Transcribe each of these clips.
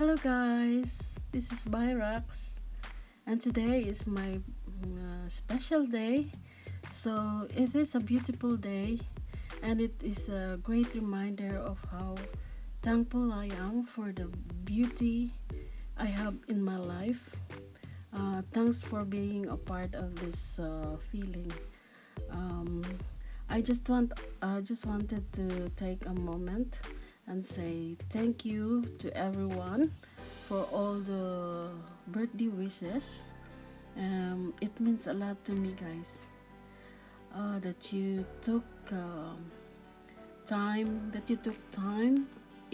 Hello guys, this is Byrax and today is my special day. So it is a beautiful day and it is a great reminder of how thankful I am for the beauty I have in my life. Thanks for being a part of this feeling. I just wanted to take a moment and say thank you to everyone for all the birthday wishes. It means a lot to me, guys, that you took time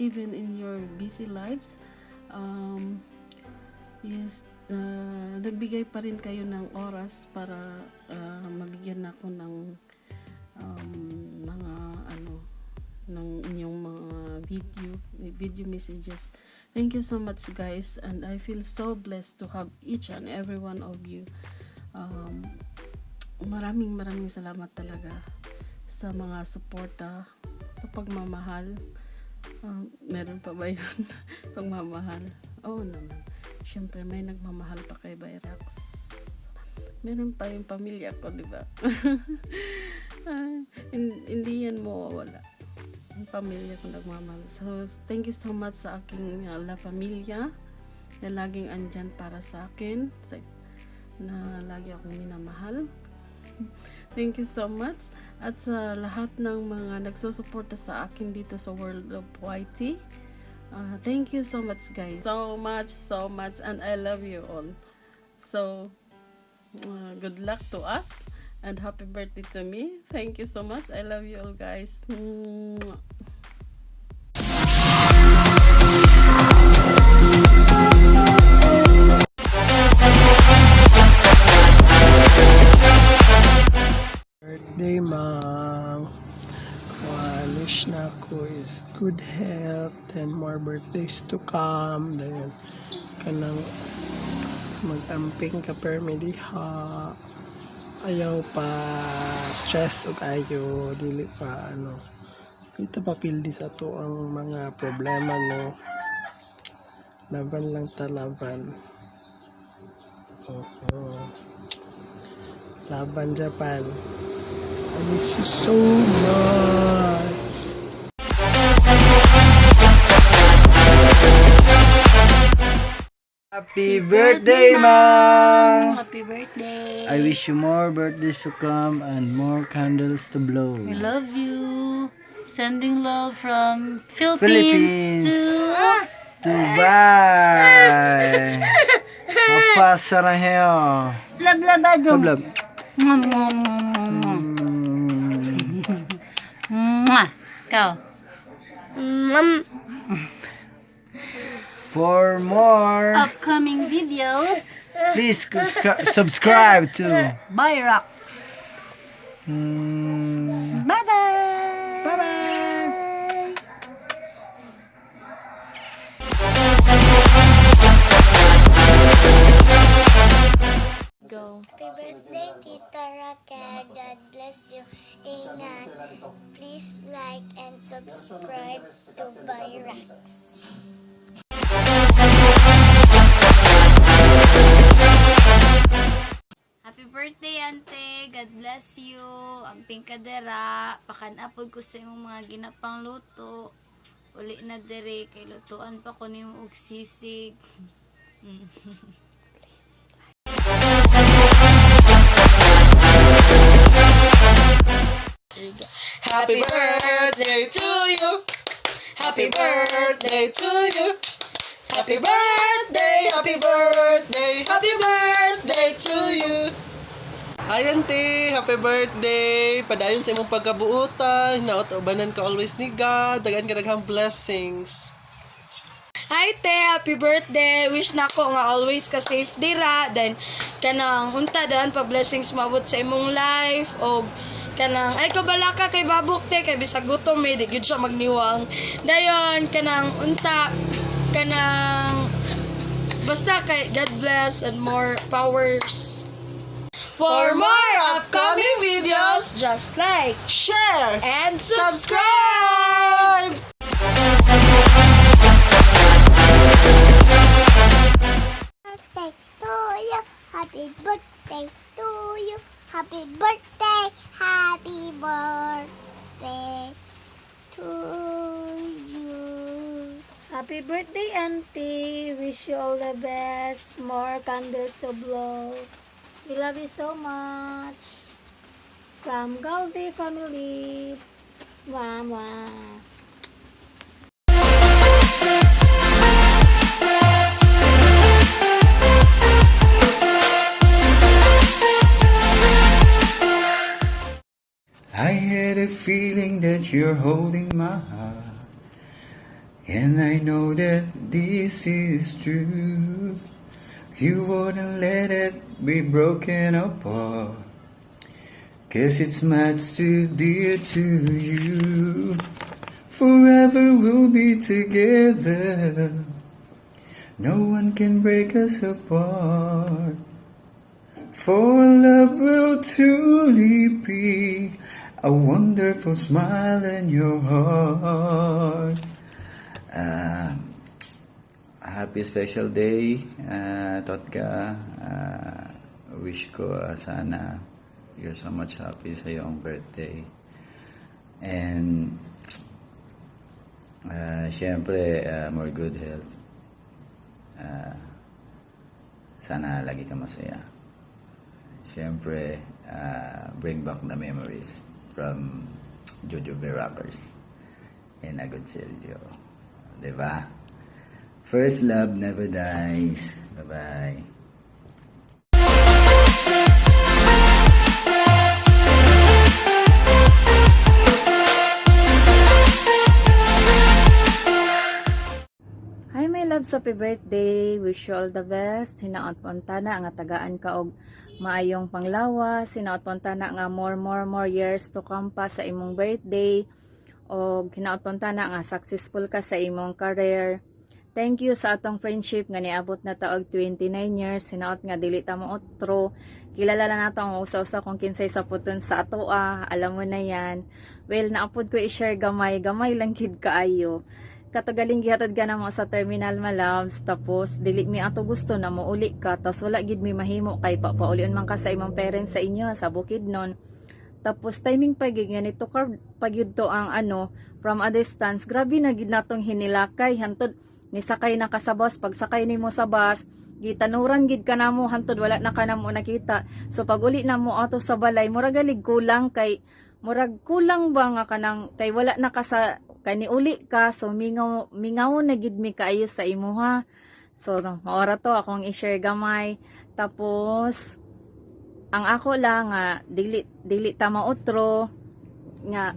even in your busy lives. Nagbigay pa rin kayo ng oras para mabigyan ako ng mga ng inyong mga video messages. Thank you so much, guys, and I feel so blessed to have each and every one of you. Maraming salamat talaga sa mga suporta, sa pagmamahal. Meron pa ba yun? Pagmamahal? Oo naman. Siyempre may nagmamahal pa kay Byrax. Meron pa yung pamilya ko, di ba? Hindi yan mawawala. Yung pamilya ko nagmamahal. So, thank you so much sa aking La Familia na laging andyan para sa akin, na lagi akong minamahal. Thank you so much. At sa lahat ng mga nagsusuporta sa akin dito sa World of YT, thank you so much, guys. So much, and I love you all. So, good luck to us. And happy birthday to me. Thank you so much. I love you all, guys. Birthday, Mom. Wish na ako is good health and more birthdays to come. Then, kanang mag-amping ka permi diha. Ayaw pa stress o kayo, dili pa ito pa pildi sa to ang mga problema, no. Laban lang ta, laban. Laban, Japan. I miss you so much. Happy birthday, Mom! Happy birthday! I wish you more birthdays to come and more candles to blow. We love you. Sending love from Philippines to Dubai. Papa Saraheo. Blab blab adum. Blab. Kau. For more Upcoming videos. please subscribe to Byrax. Bye bye. Bye bye. Go. Happy birthday, Tita Raquel. God bless you. Ingat. Please like and subscribe to Byrax. Happy birthday, Ante. God bless you. Ang pingkadera. Pakanapod ko sa imong mga ginapang luto. Uli na dere. Kay lutuan pa ko nimo og sisig. Happy birthday to you. Happy birthday to you. Happy birthday, happy birthday, happy birthday to you. Hi, Auntie. Happy birthday. Padayon sa imong pagkabuutan. Naot-ubanan ka always ni God. Dagan ka daghang blessings. Hi te, happy birthday. Wish na ko nga always ka safe dira. Then kanang unta daan pa blessings mabot sa imong life og kanang ay kabala ka kay babok te kay bisag gutom may di gyud siya magniwang. Dayon kanang unta kanang basta kay God bless and more powers. For more upcoming videos, just like, share, and subscribe! Happy birthday, Auntie. Wish you all the best. More candles to blow. We love you so much. From Goldie family. Mama. I had a feeling that you're holding my heart, and I know that this is true. You wouldn't let it be broken apart, 'cause it's much too dear to you. Forever we'll be together, no one can break us apart. For love will truly be a wonderful smile in your heart. Happy special day, Totka. Wish ko sana you're so much happy sa iyong birthday. And syempre, more good health. Sana lagi ka masaya. Syempre, bring back the memories from Jojo Rockers and Agud Silvio. Diba? First love never dies. Bye-bye. Hi my loves, happy birthday. Wish you all the best. Hinaot pontana nga tagaan ka og maayong panglawas. Hinaot pontana nga more years to come pa sa imong birthday. Og hinaot pontana nga successful ka sa imong career. Thank you sa atong friendship nga niabot na ta og 29 years. Hinaot nga dili ta mo otro. Kilala na nato ang usa-usa kung kinsay sa puton sa atoa. Alam mo na yan. Well, naapod ko i-share gamay lang kid kaayo. Katagaling gihatod ka na mo sa terminal malabs, tapos dili mi ato gusto na mo uli ka, tapos wala gid mi mahimo kay paulion man ka sa imong parents sa inyo sa Bukidnon. Tapos timing pagig nga nito pagyud to ang from a distance. Grabe na gid natong hinilakay hantod ni sakay na ka sa bus. Pag sakay nimo sa bus, gitanuran gid ka namo hantod wala na ka namo nakita. So pag uli na mo ato sa balay, murag galig kulang ba nga kanang kay wala na ka sa kani uli ka, so mingaw na gid mi kaayo sa imuha. So maora to akong i-share gamay. Tapos ang ako lang nga dili ta maotro nga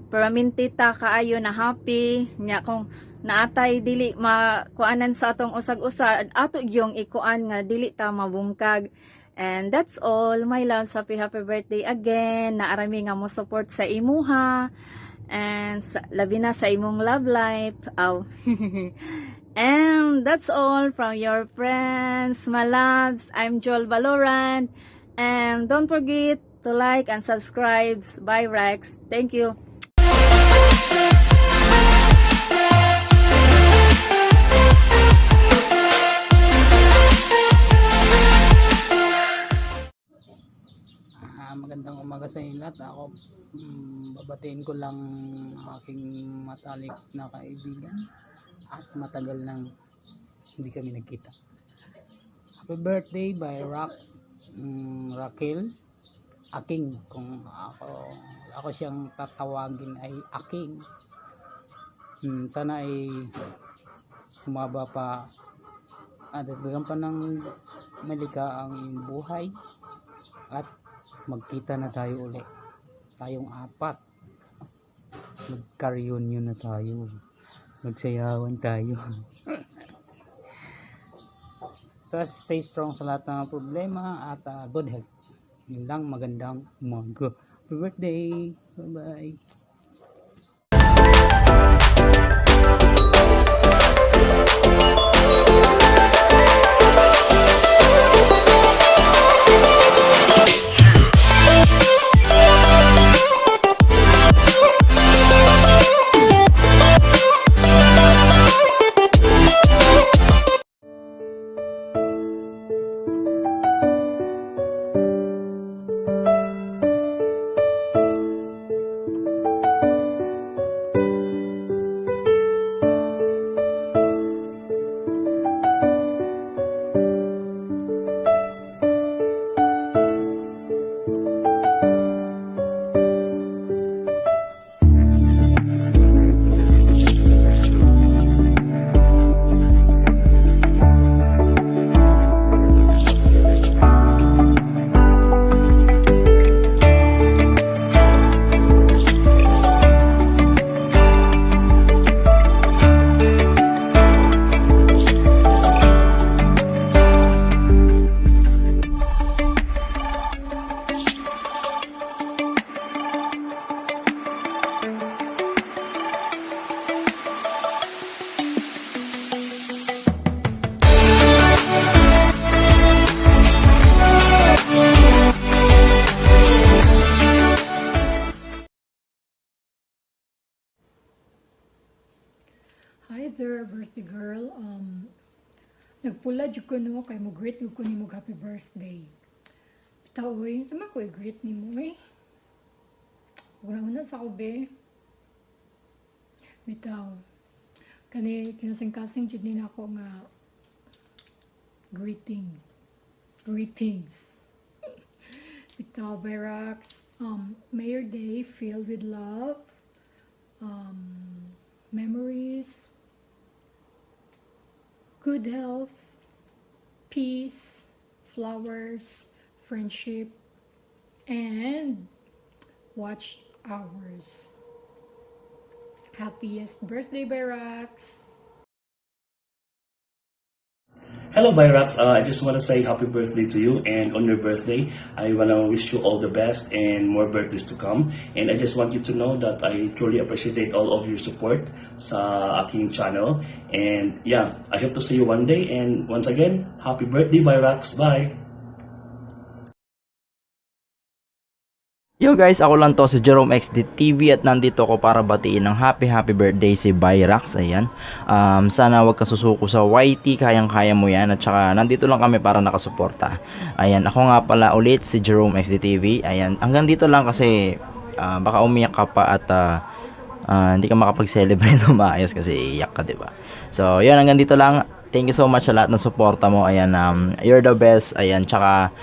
permanente ta kaayo na happy nya kung naatay dili makuanan sa atong usag-usad ato gyung ikuan nga dili ta mabungkag. And that's all my loves, happy birthday again. Naarami nga mo support sa imuha. And labi na sa imong love life. And that's all from your friends, my loves. I'm Joel Valorant. And don't forget to like and subscribe. Bye, Rex. Thank you. Magandang umaga sa inyo lahat. Ako babatiin ko lang aking matalik na kaibigan at matagal nang hindi kami nagkita. Happy birthday by Raquel Aking. Kung ako siyang tatawagin ay Aking. Sana ay humaba pa at dagdagan pa ng malika ang iyong buhay at magkita na tayo ulit. Tayong apat. Mag-reunion na tayo. Magsayawan tayo. So, stay strong sa lahat ng problema at good health. Yun lang, magandang umaga. Happy birthday! Bye-bye! Hi there, birthday girl. Nagpula jud ko no kay mo greet jud ko nimo happy birthday. Bitaw oy, sama ko i-greet nimo eh. Una-una sa ko be. Bitaw. Kani kinasing-kasing jud ni nako nga greetings. Greetings. Bitaw Byrax. May your day filled with love, memories, good health, peace, flowers, friendship, and watch hours. Happiest birthday, Byrax! Hello, Byrax. I just want to say happy birthday to you. And on your birthday, I want to wish you all the best and more birthdays to come. And I just want you to know that I truly appreciate all of your support sa aking channel. And yeah, I hope to see you one day. And once again, happy birthday, Byrax. Bye! Yo guys, ako lang to si Jerome XD TV at nandito ako para batiin ng happy birthday si Byrax. Ayan. Sana wag ka susuko sa YT, kayang-kaya mo yan. At saka nandito lang kami para nakasuporta. Ayan, ako nga pala ulit si Jerome XD TV. Ayan, hanggang dito lang kasi baka umiyak ka pa at hindi ka makapag-celebrate ng maayos kasi iyak ka, 'di ba? So, 'yun, hanggang dito lang. Thank you so much sa lahat ng suporta mo. Ayan, you're the best. Ayan, tsaka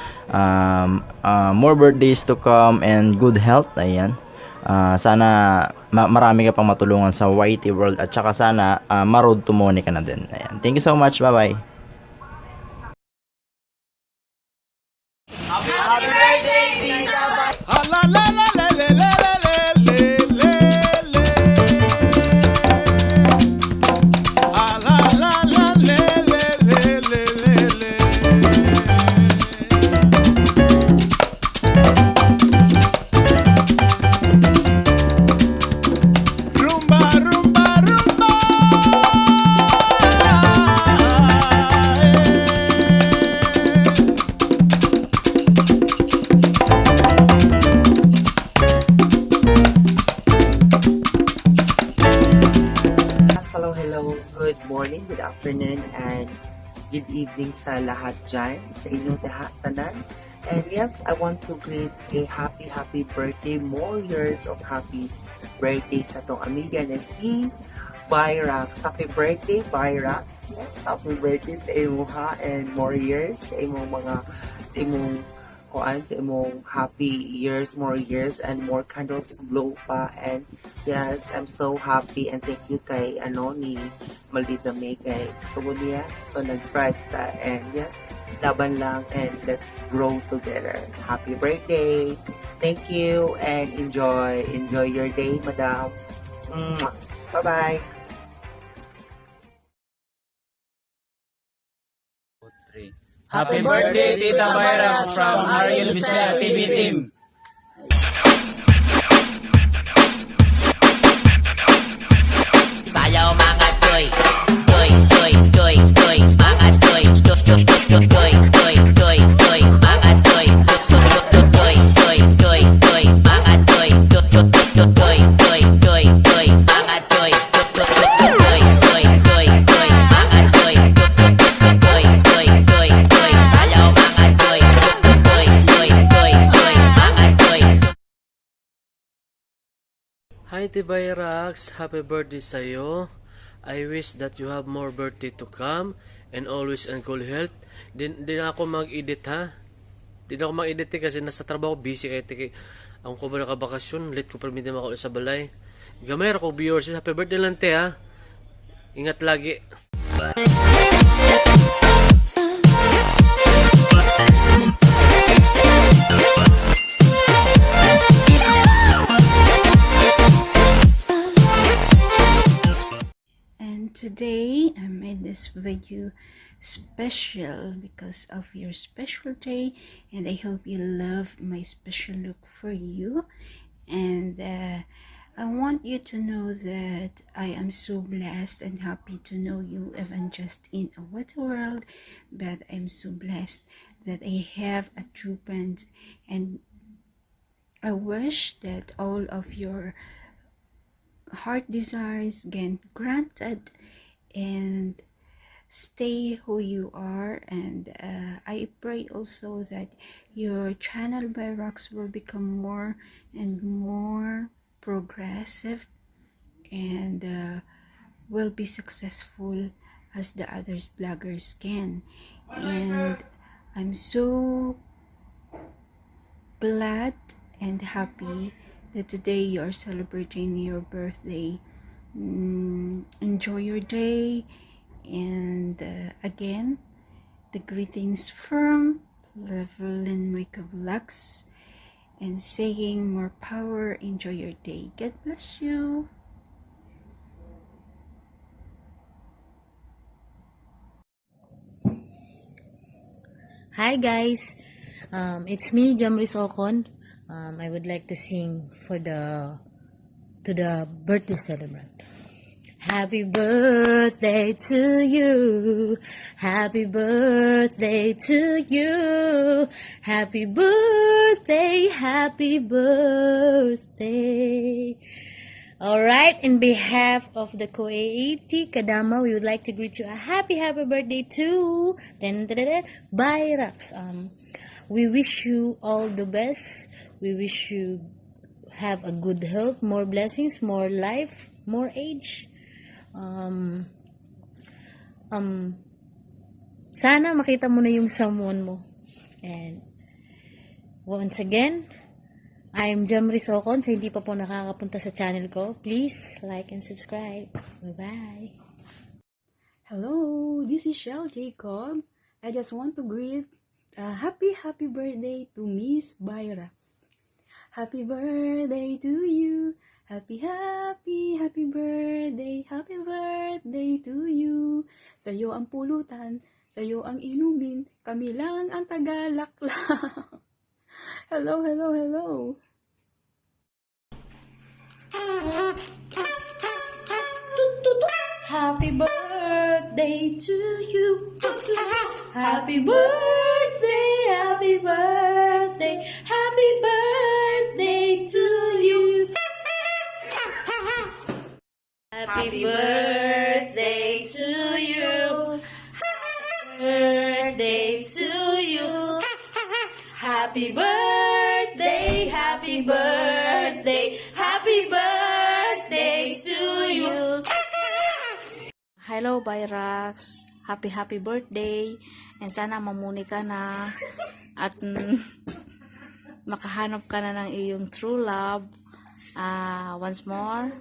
more birthdays to come and good health. Ayan. Sana marami ka pang matulungan sa YT World at tsaka sana ma-road to money ka na din. Ayan. Thank you so much. Bye-bye. Happy birthday, Tita Bay! Hello, good morning, good afternoon, and good evening sa lahat dyan, sa inyong tanan. And yes, I want to greet a happy birthday, more years of happy birthday sa tong amiga na si Byrax. Happy birthday, Byrax. Yes, happy birthday sa imo ha, and more years sa imong sa imong happy years, more years, and more candles blow pa. And yes, I'm so happy and thank you kay ni Maldita May kay tungod niya. So nag-fried ta, and yes, laban lang and let's grow together. Happy birthday. Thank you and enjoy your day, madam. Bye-bye. Happy birthday, Tita Byrax from Ariel Bisaya TV team. Sayaw mga choy, choy, choy, choy, choy, mga choy, choy, choy, choy, choy, choy, choy, choy, mga choy, choy, choy, choy, choy, choy, mga choy, choy, choy, choy, choy, choy, choy, choy, mga choy, choy, choy, choy, choy, choy, choy, choy, mga choy, choy, choy, choy, choy, choy, sayaw mga choy, choy, choy, choy, choy, mga choy. Hi Byrax, happy birthday sa'yo. I wish that you have more birthday to come and always in good health. Di na ako mag-edit ha. Di na ako mag-edit kasi nasa trabaho, busy kaya ang ko ba nakabakasyon, late ko permit naman ako sa balay. Gamay ako viewers, happy birthday lang te ha. Ingat lagi. Today I made this video special because of your special day, and I hope you love my special look for you. And I want you to know that I am so blessed and happy to know you, even just in a wet world, but I'm so blessed that I have a true friend, and I wish that all of your heart desires get granted, and stay who you are. And I pray also that your channel by Rox will become more and more progressive, and will be successful as the others bloggers can. And I'm so glad and happy that today you are celebrating your birthday. Enjoy your day, and again, the greetings from Evelyn Wake of Lux, and saying more power. Enjoy your day. God bless you. Hi guys, it's me Jamris Ocon. I would like to sing for the birthday celebrant. Happy birthday to you. Happy birthday to you. Happy birthday, happy birthday. Alright, in behalf of the Kuwaiti Kadama, we would like to greet you a happy birthday to Bayrax. We wish you all the best. We wish you have a good health, more blessings, more life, more age. Sana makita mo na yung someone mo. And once again, I'm Jamri Socon. Sa hindi pa po nakakapunta sa channel ko, please like and subscribe. Bye-bye. Hello, this is Shell Jacob. I just want to greet a happy birthday to Miss Byrax. Happy birthday to you. Happy birthday to you. Sa'yo ang pulutan, sa'yo ang inumin, kami lang ang tagalakla. Hello. Happy birthday to you. Happy birthday, happy birthday, happy birthday to you. Happy birthday to you. Birthday to you. Happy birthday, happy birthday, happy birthday to you. Hello, Byrax. Happy birthday. And sana mamuni ka na. At makahanap ka na ng iyong true love. Once more,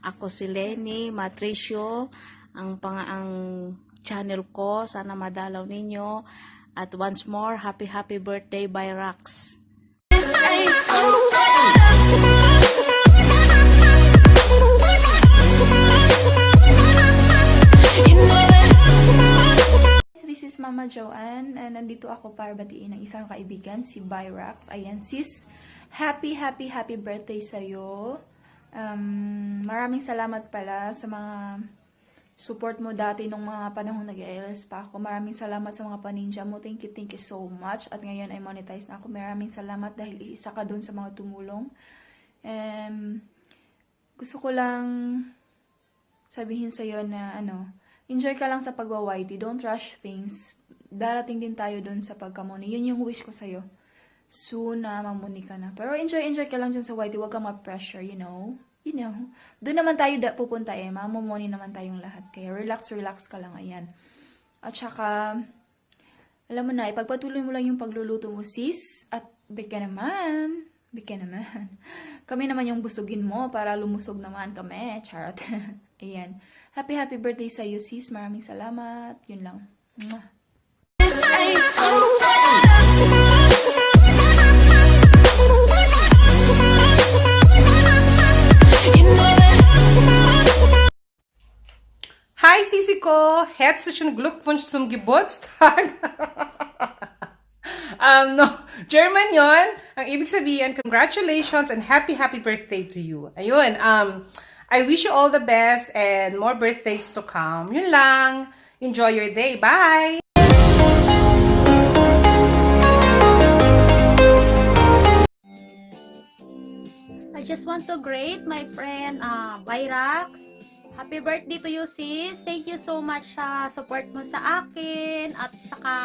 ako si Lenny Matricio. Ang channel ko. Sana madalaw ninyo. At once more, happy birthday, Byrax. This is Mama Joanne, and nandito ako para batiin ng isang kaibigan, si Byrax. Ayan, sis, happy birthday sa'yo. Maraming salamat pala sa mga support mo dati nung mga panahon nag-ALS pa ako. Maraming salamat sa mga paninja mo. Thank you so much. At ngayon ay monetize na ako. Maraming salamat dahil isa ka dun sa mga tumulong. Gusto ko lang sabihin sa'yo na enjoy ka lang sa pagwa-YT. Don't rush things. Darating din tayo dun sa pagkamuni. Yun yung wish ko sa'yo. Soon na mamuni ka na. Pero enjoy ka lang dyan sa YT. Huwag kang ma-pressure, you know. Doon naman tayo pupunta mamumuni naman tayong lahat. Kaya relax ka lang, ayan. At saka, alam mo na, ipagpatuloy mo lang yung pagluluto mo, sis. At bika naman. Kami naman yung busugin mo para lumusog naman kami. Charot. Ayan. Happy birthday sa iyo, sis. Maraming salamat. Yun lang. Mwah. Hi, Sisi ko! Herzlichen Glückwunsch zum Geburtstag! No, German yon. Ang ibig sabihin, congratulations and happy birthday to you. Ayun, I wish you all the best and more birthdays to come. Yun lang. Enjoy your day. Bye! I just want to greet my friend Byrax. Happy birthday to you, sis. Thank you so much sa support mo sa akin at saka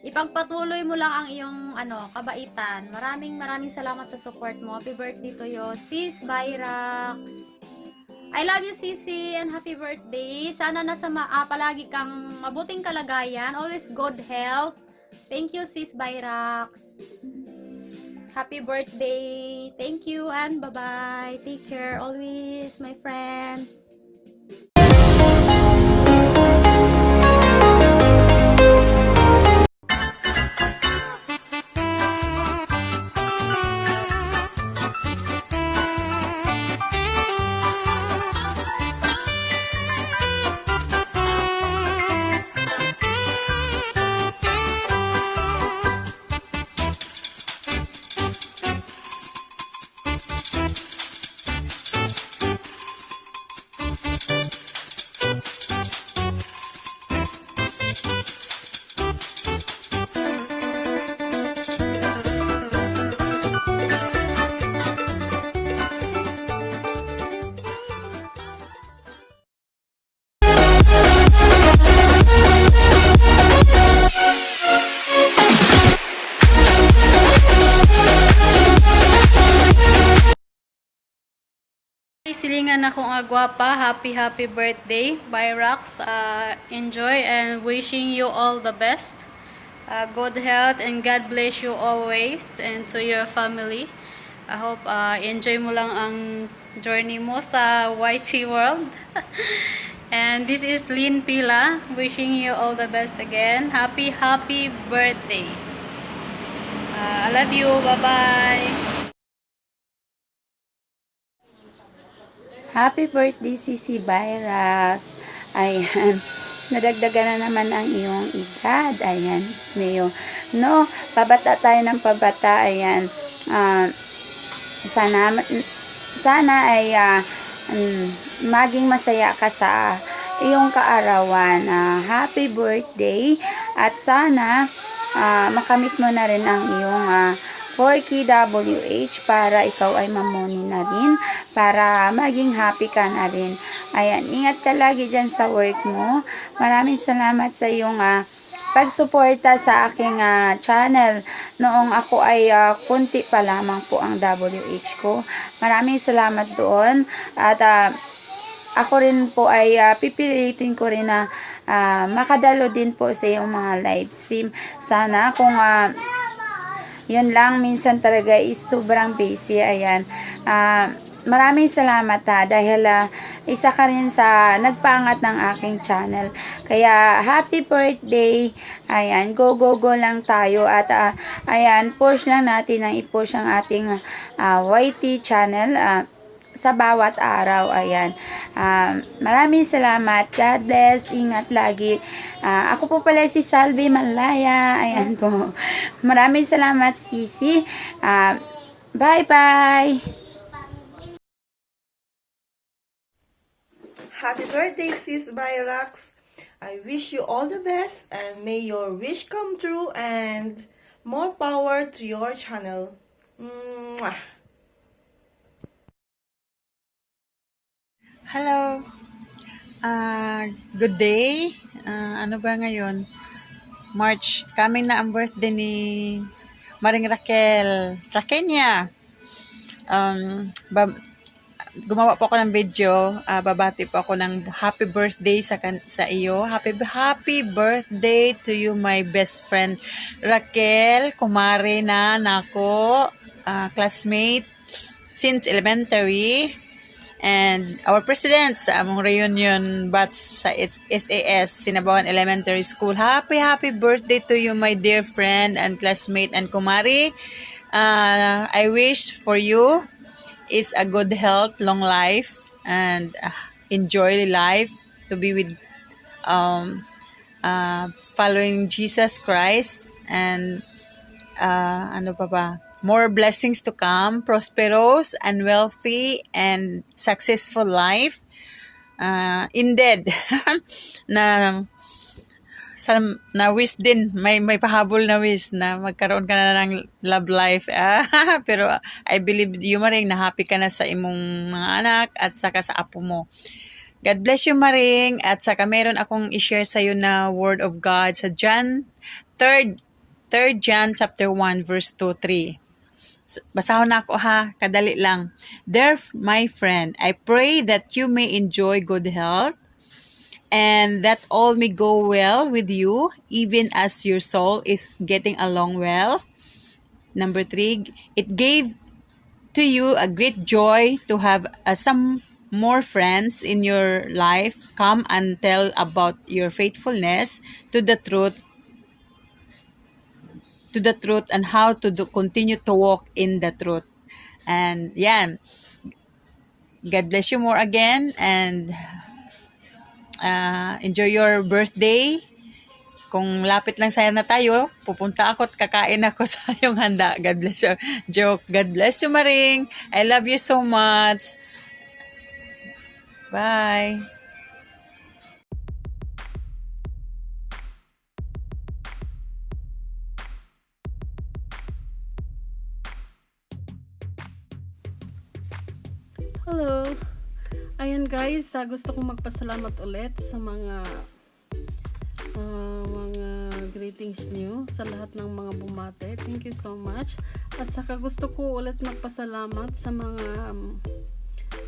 ipagpatuloy mo lang ang iyong kabaitan. Maraming salamat sa support mo. Happy birthday to you, sis Byrax. I love you, Sisi, and happy birthday. Sana nasa palagi kang mabuting kalagayan. Always good health. Thank you, sis Byrax. Happy birthday. Thank you and bye-bye. Take care always, my friend. Silingan akong agwapa. Happy birthday, Byrax. Enjoy and wishing you all the best. Good health and God bless you always and to your family. I hope enjoy mo lang ang journey mo sa YT world. And this is Lynn Pila wishing you all the best again. Happy birthday. I love you. Bye-bye. Happy birthday, Sisi Byrax. Ayan. Nadagdagan na naman ang iyong edad. Ayan. Mayo. No, pabata tayo ng pabata. Ayan. Sana ay maging masaya ka sa iyong kaarawan. Happy birthday. At sana makamit mo na rin ang iyong 4K WH para ikaw ay mamuni na rin, para maging happy ka na rin. Ayan, ingat ka lagi dyan sa work mo. Maraming salamat sa iyong pagsuporta sa aking channel. Noong ako ay kunti pa lamang po ang WH ko. Maraming salamat doon. At ako rin po ay pipilitin ko rin na makadalo din po sa iyong mga live stream. Sana kung yun lang, minsan talaga is sobrang busy. Ayan. Maraming salamat dahil isa ka rin sa nagpangat ng aking channel. Kaya happy birthday. Ayan, go lang tayo at ayan, push lang natin ang i-push ang ating YT channel sa bawat araw. Ayan. Maraming salamat. God bless. Ingat lagi. Ako po pala si Salvi Malaya. Ayan po. Maraming salamat, Sisi. Bye-bye. Happy birthday, Sis Byrax. I wish you all the best and may your wish come true and more power to your channel. Mwah. Hello. Good day. Ano ba ngayon? March. Coming na ang birthday ni Maring Raquel. Rakenya. Gumawa po ako ng video. Babati po ako ng happy birthday sa iyo. Happy birthday to you, my best friend Raquel. Kumare na nako. Classmate since elementary. And our president sa among reunion batch sa SAS, Sinabawan Elementary School. Happy birthday to you, my dear friend and classmate and kumari. I wish for you is a good health, long life, and enjoy life to be with following Jesus Christ. And ano pa ba? More blessings to come, prosperous and wealthy and successful life. Indeed, na na wish din, may pahabol na wish na magkaroon ka na ng love life. Pero I believe you Maring na happy ka na sa imong mga anak at saka sa apo mo. God bless you Maring, at saka meron akong i-share sa iyo na word of God sa John 3 John chapter 1 verse 2-3. Basahon na ako ha, kadali lang. There, my friend, I pray that you may enjoy good health and that all may go well with you, even as your soul is getting along well. Number 3, it gave to you a great joy to have some more friends in your life come and tell about your faithfulness to the truth and how to continue to walk in the truth. And yan, God bless you more again, and enjoy your birthday. Kung lapit lang sana tayo, pupunta ako at kakain ako sa iyong handa. God bless you. Joke. God bless you, Maring. I love you so much. Bye. Hello! Ayan guys, gusto kong magpasalamat ulit sa mga greetings niyo sa lahat ng mga bumate. Thank you so much. At saka gusto ko ulit magpasalamat sa mga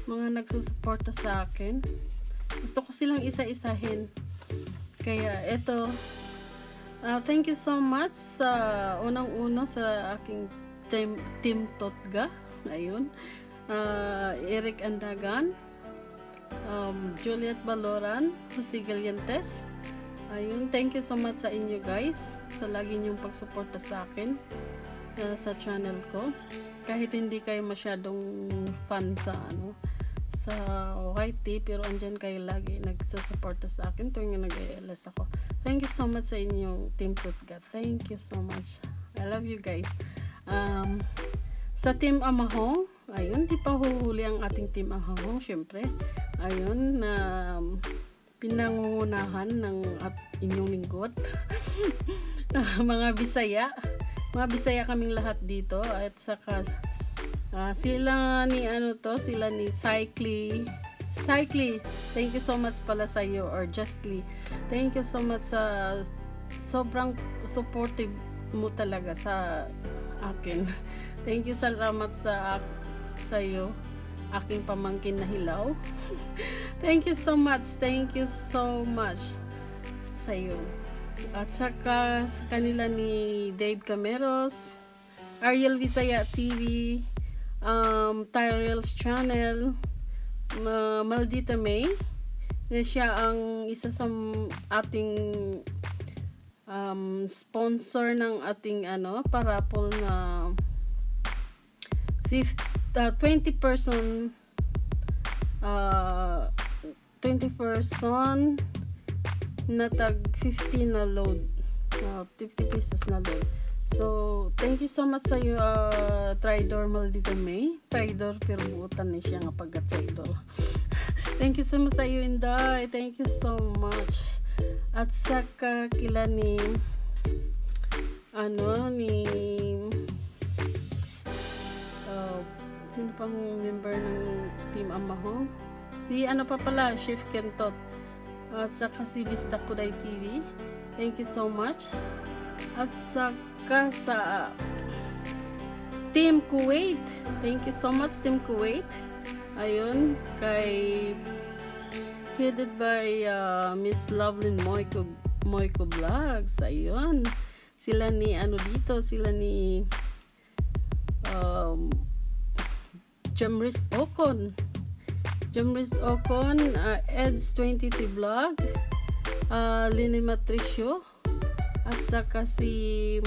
nagsusuporta sa akin. Gusto ko silang isa-isahin. Kaya eto, thank you so much sa unang-una sa aking team Totga. Ayun. Eric Andagan, Juliet Baloran, Jose Galientes. Ayun, thank you so much sa inyo guys sa lagi niyong pagsuporta sa akin sa channel ko. Kahit hindi kayo masyadong fan sa YT, pero andyan kayo lagi nagsusuporta sa akin tuwing nag-ALS ako. Thank you so much sa inyong Team Tutgat. Thank you so much. I love you guys. Sa Team Amahong, ayun, di pa huhuli ang ating Team Amahong, syempre. Ayun, na pinangungunahan ng inyong lingkod. Mga Bisaya kaming lahat dito, at saka sila ni Cycly. Thank you so much pala sa iyo, or Justly. Thank you so much sa sobrang supportive mo talaga sa akin. Thank you, salamat sa iyo, aking pamangkin na Hilaw. Thank you so much sa iyo. At saka sa kanila ni Dave Cameros, Ariel Visaya TV, Tyrell's Channel, Maldita May, na siya ang isa sa ating sponsor ng ating parapol na 20 person na tag 50 na load, 50 pesos na load. So thank you so much sa iyo, Tridor Maldita May. Tridor pero buutan ni siya nga pagka-Tridor. Thank you so much sa iyo, Inday. Thank you so much. At saka kila ni sino pang member ng Team Amahong? Si Chef Kentot. At saka si Bista Kuday TV. Thank you so much. At saka sa Team Kuwait. Thank you so much, Team Kuwait. Ayun, headed by Miss Lovelyn Moiko Vlogs. Ayun. Sila ni sila ni Jamris Ocon, Eds 23 Vlog, Lini Matricio, at saka si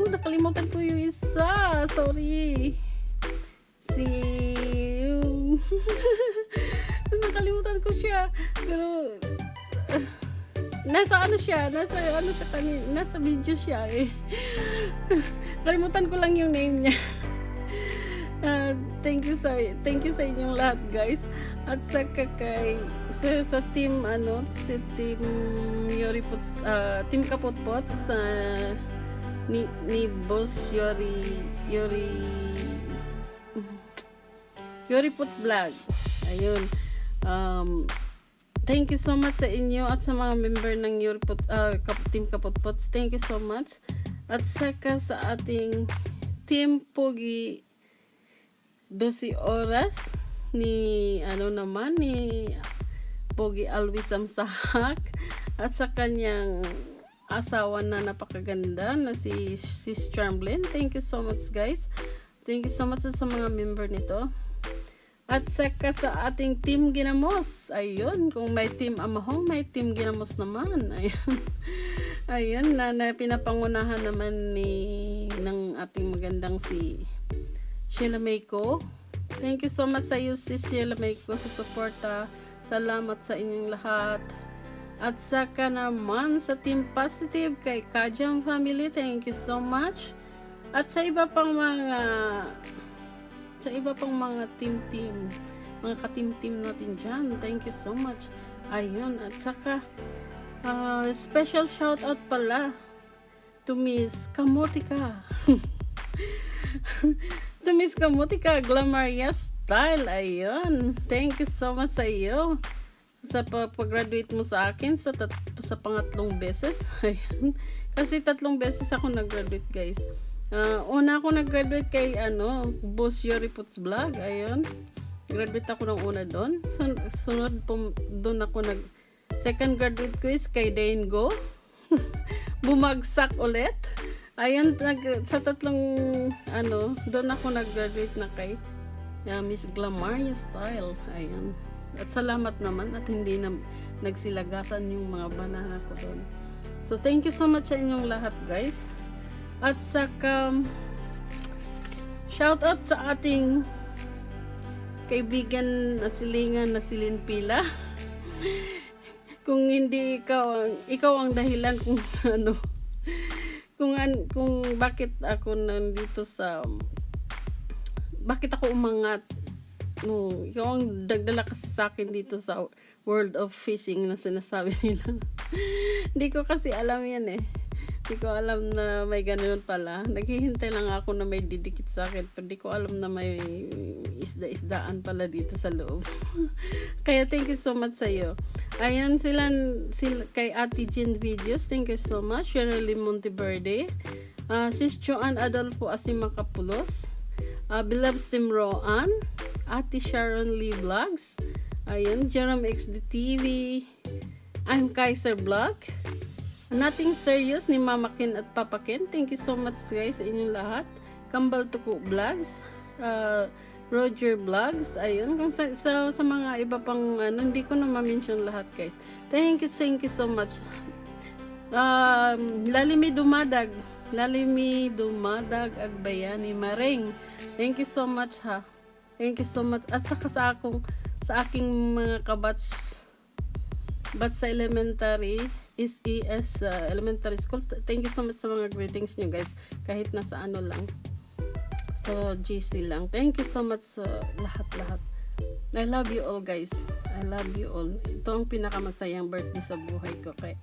nakalimutan ko yung isa, sorry, si nakalimutan ko siya, pero nasa video siya eh. Kalimutan ko lang yung name niya. thank you sa inyong lahat, guys. At saka sa team team Yoripots, team Kapotpots, ni Boss Yoripots Vlog. Ayun. Thank you so much sa inyo at sa mga member ng Team Kapotpots. Thank you so much. At saka sa ating Team Pogi 12 oras ni Pogi Alvis Samsahak at sa kanyang asawa na napakaganda na si Sis Charmlin. Thank you so much, guys. Thank you so much sa mga member nito. At saka sa ating Team Ginamos. Ayun, kung may Team Amahong, may Team Ginamos naman. Ayun. Ayun, na pinapangunahan naman ng ating magandang si Sheila Mayko. Thank you so much sa iyo, sis Sheila Mayko, sa suporta. Salamat sa inyong lahat. At saka naman sa Team Positive kay Kajang Family, thank you so much. At sa iba pang mga team, mga ka-team natin dyan, thank you so much. Ayun, at saka special shout out pala to Miss Kamotika. To Miss Kamotika, Glamaria Style. Ayun. Thank you so much sa iyo. Sa pag-graduate mo sa akin sa pangatlong beses. Ayun. Kasi 3 beses ako nag-graduate, guys. Una ako nag-graduate kay Boss Yoripots Vlog. Ayun. Graduate ako ng una doon. Sunod po doon ako second graduate ko is kay Dane Go. Bumagsak ulit. Ayun, sa 3 doon ako nag-graduate na kay Miss Glamaria Style. Ayun. At salamat naman at hindi na nagsilagasan yung mga banana ko doon. So, thank you so much sa inyong lahat, guys. At saka, shout out sa ating kaibigan na silingan na silinpila. Kung hindi ikaw ang dahilan kung kung bakit ako nandito bakit ako umangat. Ikaw ang dagdala kasi sa akin dito sa world of fishing na sinasabi nila. Hindi ko kasi alam yan eh. Hindi ko alam na may ganun pala. Naghihintay lang ako na may didikit sa akin, pero di ko alam na may isda-isdaan pala dito sa loob. Kaya thank you so much sa iyo. Ayan sila kay Ate Jean Videos. Thank you so much. Shirley Monteverde. Sis Joanne Adolfo Asimacapulos. Beloved Steam Roan. Ate Sharon Lee Vlogs. Ayan, Jerome XD TV. I'm Kaiser Vlog. Nothing Serious ni Mama Ken at Papa Ken. Thank you so much, guys, sa inyong lahat. Kambal Tuko Vlogs. Roger Vlogs. Ayun, kung sa mga iba pang hindi ko na ma-mention lahat, guys. Thank you so much. Lalimi Dumadag Agbayani Maring. Thank you so much, ha. Thank you so much. At saka sa aking mga kabats sa elementary elementary schools. Thank you so much sa mga greetings nyo, guys. Kahit nasa lang. So, GC lang. Thank you so much sa lahat-lahat. I love you all, guys. I love you all. Ito ang pinakamasayang birthday sa buhay ko. Okay?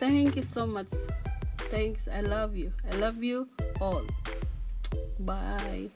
Thank you so much. Thanks. I love you. I love you all. Bye.